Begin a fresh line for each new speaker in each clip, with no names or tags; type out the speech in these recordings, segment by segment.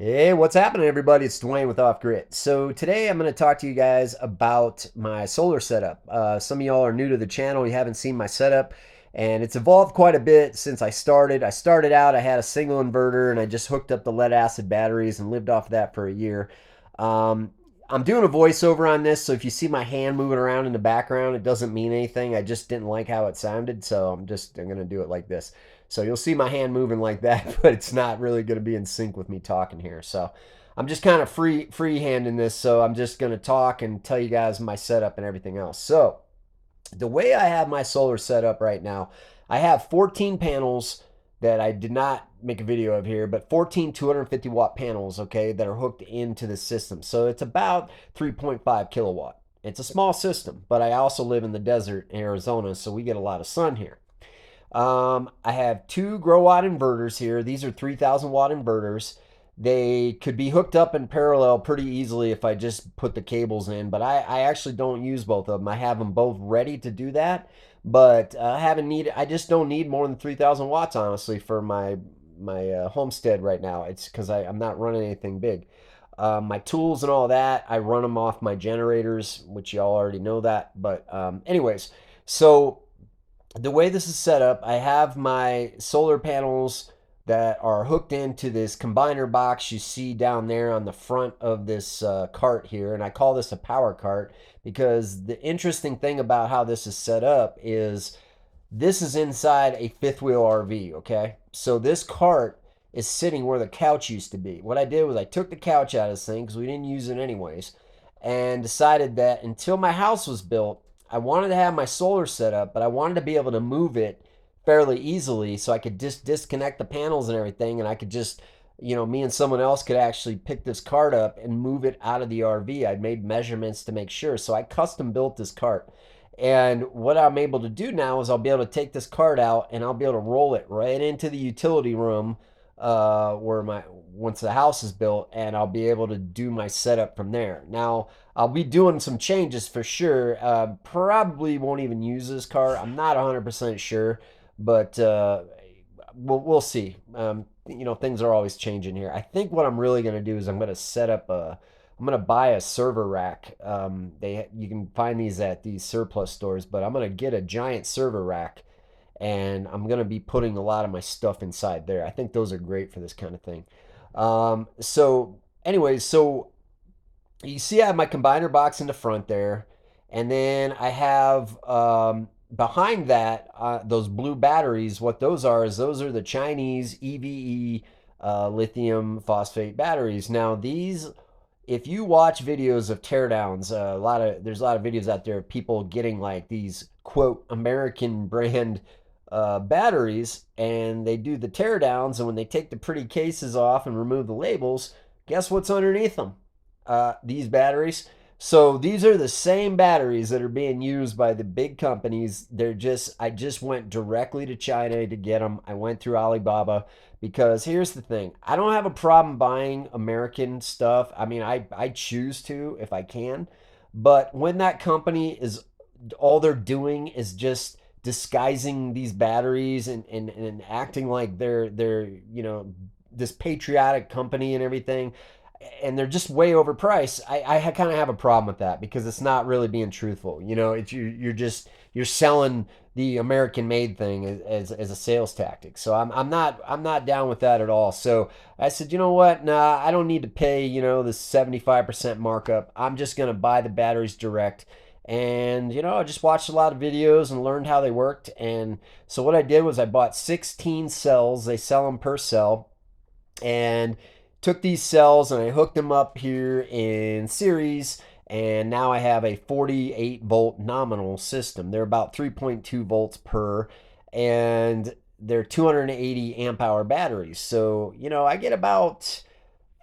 Hey, what's happening, everybody? It's Dwayne with Off Grid. So today I'm going to talk to you guys about my solar setup. Some of y'all are new to the channel. You haven't seen my setup, and it's evolved quite a bit since I started. I started out, I had a single inverter, and I just hooked up the lead acid batteries and lived off of that for a year. Um, I'm doing a voiceover on this, so if you see my hand moving around in the background, it doesn't mean anything. I just didn't like how it sounded, so I'm going to do it like this. So you'll see my hand moving like that, but it's not really going to be in sync with me talking here. So I'm just kind of freehanding this. So I'm just going to talk and tell you guys my setup and everything else. So the way I have my solar set up right now, I have 14 panels that I did not make a video of here, but 14 250 watt panels, okay, that are hooked into the system. So it's about 3.5 kilowatt. It's a small system, but I also live in the desert in Arizona, so we get a lot of sun here. I have two grow watt inverters here. These are 3,000 watt inverters. They could be hooked up in parallel pretty easily if I just put the cables in, but I actually don't use both of them. I have them both ready to do that, but I just don't need more than 3,000 watts, honestly, for my homestead right now. It's because I'm not running anything big. My tools and all that, I run them off my generators, which y'all already know that. But anyways, so the way this is set up, I have my solar panels that are hooked into this combiner box you see down there on the front of this cart here. And I call this a power cart because the interesting thing about how this is set up is this is inside a fifth wheel RV, okay? So this cart is sitting where the couch used to be. What I did was I took the couch out of this thing because we didn't use it anyways, and decided that until my house was built, I wanted to have my solar set up, but I wanted to be able to move it fairly easily so I could just disconnect the panels and everything, and I could just, me and someone else could actually pick this cart up and move it out of the RV. I'd made measurements to make sure. So I custom built this cart. And what I'm able to do now is I'll be able to take this cart out and I'll be able to roll it right into the utility room where my once the house is built, and I'll be able to do my setup from there. Now I'll be doing some changes for sure. Probably won't even use this cart. I'm not 100% sure, but we'll see. Things are always changing here. I think what I'm really going to do is I'm going to set up I'm gonna buy a server rack. You can find these at these surplus stores, but I'm gonna get a giant server rack, and I'm gonna be putting a lot of my stuff inside there. I think those are great for this kind of thing. Anyways, so you see, I have my combiner box in the front there, and then I have behind that those blue batteries. What those are is those are the Chinese EVE lithium phosphate batteries. Now these, if you watch videos of teardowns, there's a lot of videos out there of people getting like these quote American brand batteries, and they do the teardowns, and when they take the pretty cases off and remove the labels, guess what's underneath them? These batteries. So these are the same batteries that are being used by the big companies. I just went directly to China to get them. I went through Alibaba because here's the thing. I don't have a problem buying American stuff. I mean, I choose to if I can. But when that company is all they're doing is just disguising these batteries and acting like they're this patriotic company and everything, and they're just way overpriced. I kind of have a problem with that because it's not really being truthful. You're selling the American made thing as a sales tactic. So I'm not down with that at all. So I said, you know what? Nah, I don't need to pay the 75% markup. I'm just gonna buy the batteries direct. And I just watched a lot of videos and learned how they worked. And so what I did was I bought 16 cells. They sell them per cell, and took these cells and I hooked them up here in series, and now I have a 48 volt nominal system. They're about 3.2 volts per, and they're 280 amp hour batteries. So I get about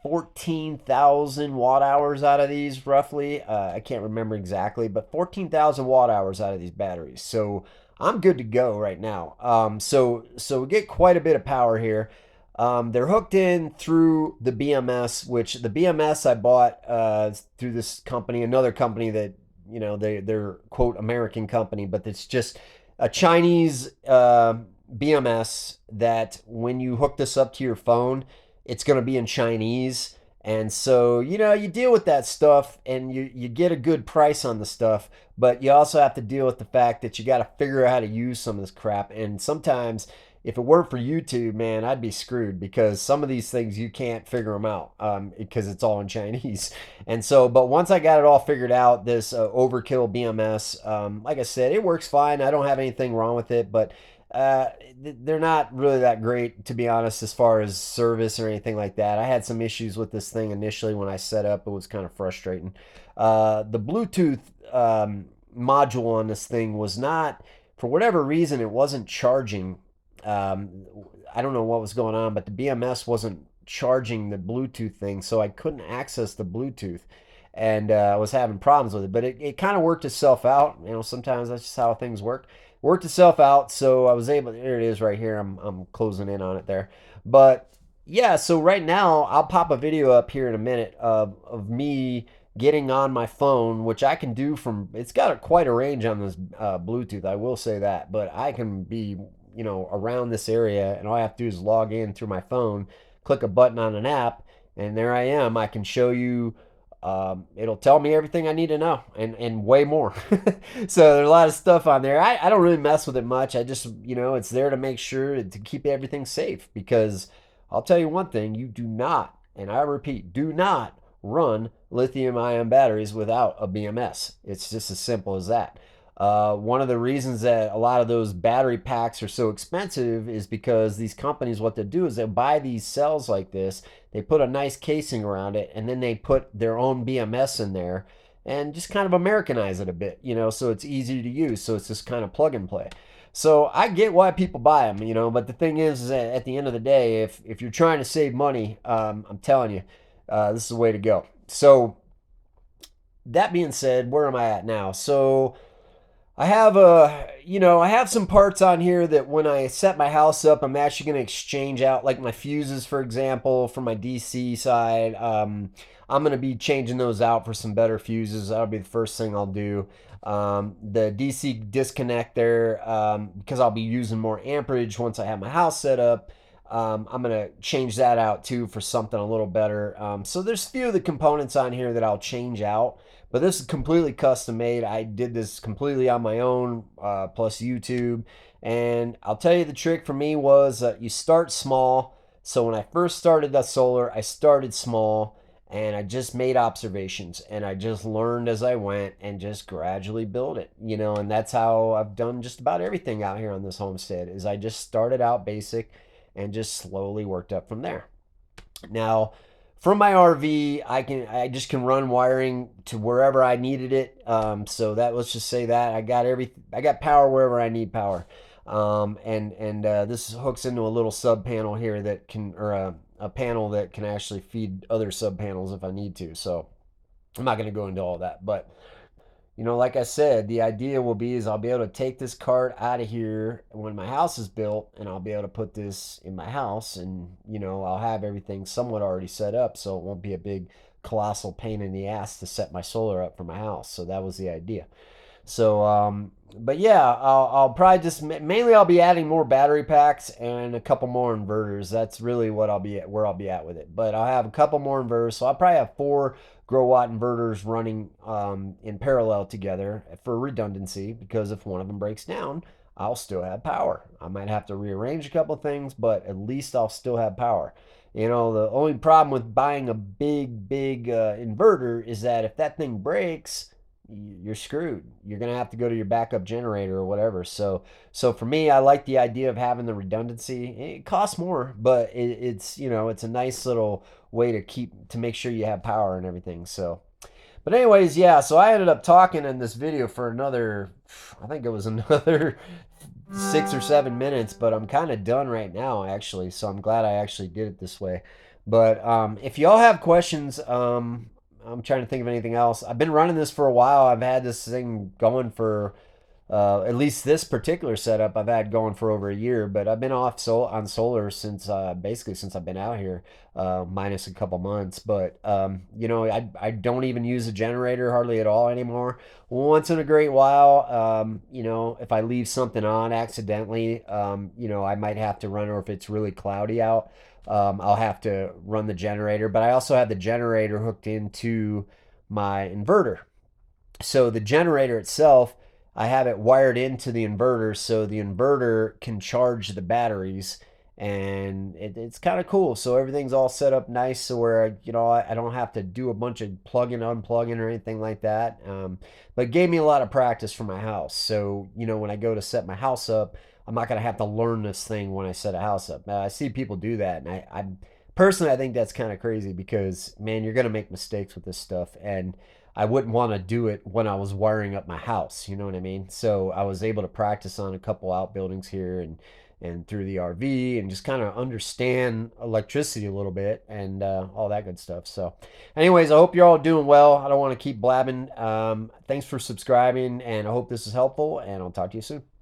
14,000 watt hours out of these roughly. I can't remember exactly, but 14,000 watt hours out of these batteries. So I'm good to go right now. So we get quite a bit of power here. They're hooked in through the BMS, which the BMS I bought through this company, another company that they're quote American company, but it's just a Chinese BMS that when you hook this up to your phone, it's going to be in Chinese. And so, you deal with that stuff and you get a good price on the stuff, but you also have to deal with the fact that you got to figure out how to use some of this crap. And sometimes, if it weren't for YouTube, man, I'd be screwed because some of these things you can't figure them out because it's all in Chinese. And so, but once I got it all figured out, this Overkill BMS, like I said, it works fine. I don't have anything wrong with it, but uh, they're not really that great, to be honest, as far as service or anything like that. I had some issues with this thing initially when I set up. It was kind of frustrating. The Bluetooth module on this thing was not, for whatever reason, it wasn't charging. Um, I don't know what was going on, but the BMS wasn't charging the Bluetooth thing, so I couldn't access the Bluetooth. And I was having problems with it, but it kind of worked itself out. Sometimes that's just how things work. Worked itself out, so I was able. There it is, right here. I'm closing in on it there, but yeah. So right now, I'll pop a video up here in a minute of me getting on my phone, which I can do from. It's got quite a range on this Bluetooth. I will say that, but I can be around this area, and all I have to do is log in through my phone, click a button on an app, and there I am. I can show you. It'll tell me everything I need to know and way more. So there's a lot of stuff on there. I don't really mess with it much. I just, it's there to make sure to keep everything safe because I'll tell you one thing, you do not, and I repeat, do not run lithium ion batteries without a BMS. It's just as simple as that. One of the reasons that a lot of those battery packs are so expensive is because these companies, what they do is they buy these cells like this, they put a nice casing around it, and then they put their own BMS in there and just kind of Americanize it a bit, so it's easy to use. So it's just kind of plug and play. So I get why people buy them, but the thing is that at the end of the day, if you're trying to save money, I'm telling you, this is the way to go. So that being said, where am I at now? So I have some parts on here that when I set my house up, I'm actually going to exchange out, like my fuses, for example, from my DC side. I'm going to be changing those out for some better fuses. That'll be the first thing I'll do. The DC disconnect there, because I'll be using more amperage once I have my house set up. I'm going to change that out too for something a little better. So there's a few of the components on here that I'll change out. But this is completely custom made. I did this completely on my own, plus YouTube. And I'll tell you the trick for me was you start small. So when I first started the solar, I started small and I just made observations and I just learned as I went and just gradually built it, and that's how I've done just about everything out here on this homestead is I just started out basic and just slowly worked up from there. Now, from my RV, I just can run wiring to wherever I needed it. So that let's just say that I got power wherever I need power. And this hooks into a little sub panel here that can or a panel that can actually feed other sub panels if I need to. So I'm not going to go into all that, but like I said, the idea will be is I'll be able to take this cart out of here when my house is built, and I'll be able to put this in my house, and I'll have everything somewhat already set up, so it won't be a big colossal pain in the ass to set my solar up for my house. So that was the idea. So, but yeah, I'll probably just mainly I'll be adding more battery packs and a couple more inverters. That's really what I'll be at, where I'll be at with it. But I'll have a couple more inverters, so I'll probably have 4 grow watt inverters running in parallel together for redundancy. Because if one of them breaks down, I'll still have power. I might have to rearrange a couple things, but at least I'll still have power. The only problem with buying a big inverter is that if that thing breaks, you're screwed. You're gonna have to go to your backup generator or whatever. So for me, I like the idea of having the redundancy. It costs more, but it's a nice little way to make sure you have power and everything. So, but anyways, yeah. So I ended up talking in this video for another, I think it was another 6 or 7 minutes, but I'm kind of done right now actually. So I'm glad I actually did it this way. But if y'all have questions, I'm trying to think of anything else. I've been running this for a while. I've had this thing going for At least this particular setup I've had going for over a year, but I've been off on solar since basically since I've been out here, minus a couple months. But I don't even use a generator hardly at all anymore. Once in a great while, if I leave something on accidentally, I might have to run, or if it's really cloudy out, I'll have to run the generator. But I also have the generator hooked into my inverter. So the generator itself, I have it wired into the inverter so the inverter can charge the batteries, and it's kind of cool. So everything's all set up nice, so where I don't have to do a bunch of plugging, unplugging, or anything like that. But it gave me a lot of practice for my house. So when I go to set my house up, I'm not gonna have to learn this thing when I set a house up. I see people do that, and I personally I think that's kind of crazy because man, you're gonna make mistakes with this stuff, and I wouldn't want to do it when I was wiring up my house. You know what I mean? So I was able to practice on a couple outbuildings here and through the RV and just kind of understand electricity a little bit and all that good stuff. So, anyways, I hope you're all doing well. I don't want to keep blabbing. Thanks for subscribing, and I hope this is helpful. And I'll talk to you soon.